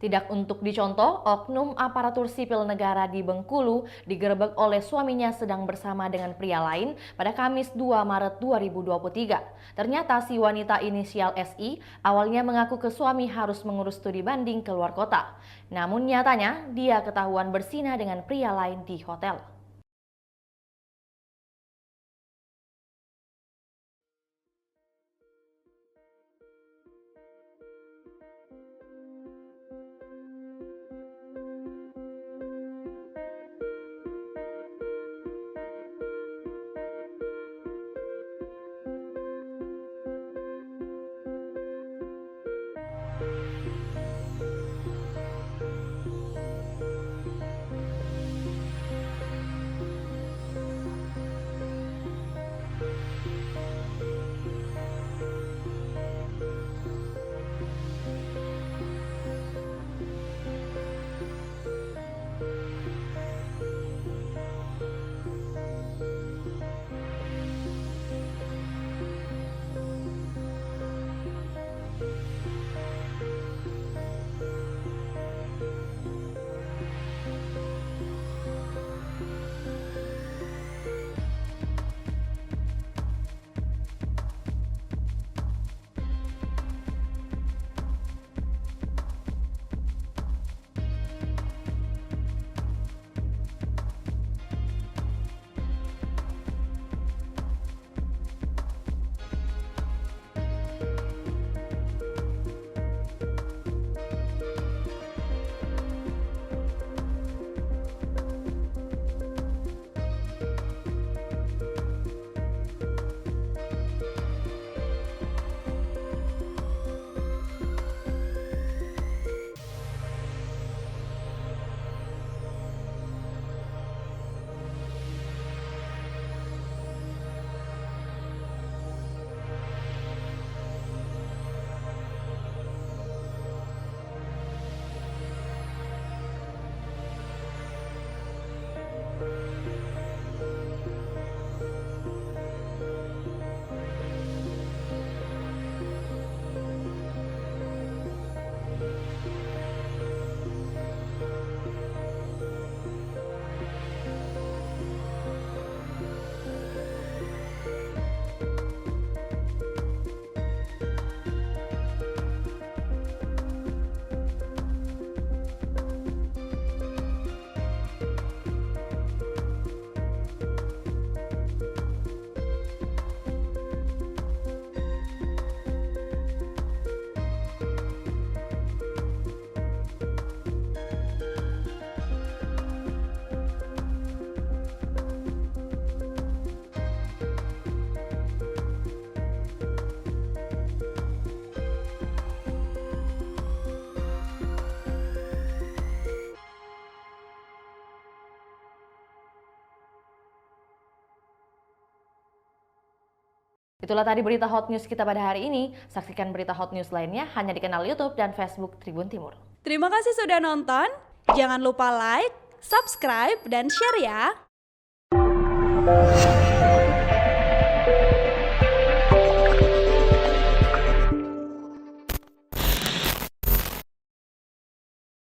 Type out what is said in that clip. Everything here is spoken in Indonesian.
Tidak untuk dicontoh, oknum aparatur sipil negara di Bengkulu digerebek oleh suaminya sedang bersama dengan pria lain pada Kamis 2 Maret 2023. Ternyata si wanita inisial SI awalnya mengaku ke suami harus mengurus studi banding ke luar kota. Namun nyatanya dia ketahuan berzina dengan pria lain di hotel. Itulah tadi berita hot news kita pada hari ini. Saksikan berita hot news lainnya hanya di kanal YouTube dan Facebook Tribun Timur. Terima kasih sudah nonton. Jangan lupa like, subscribe, dan share ya.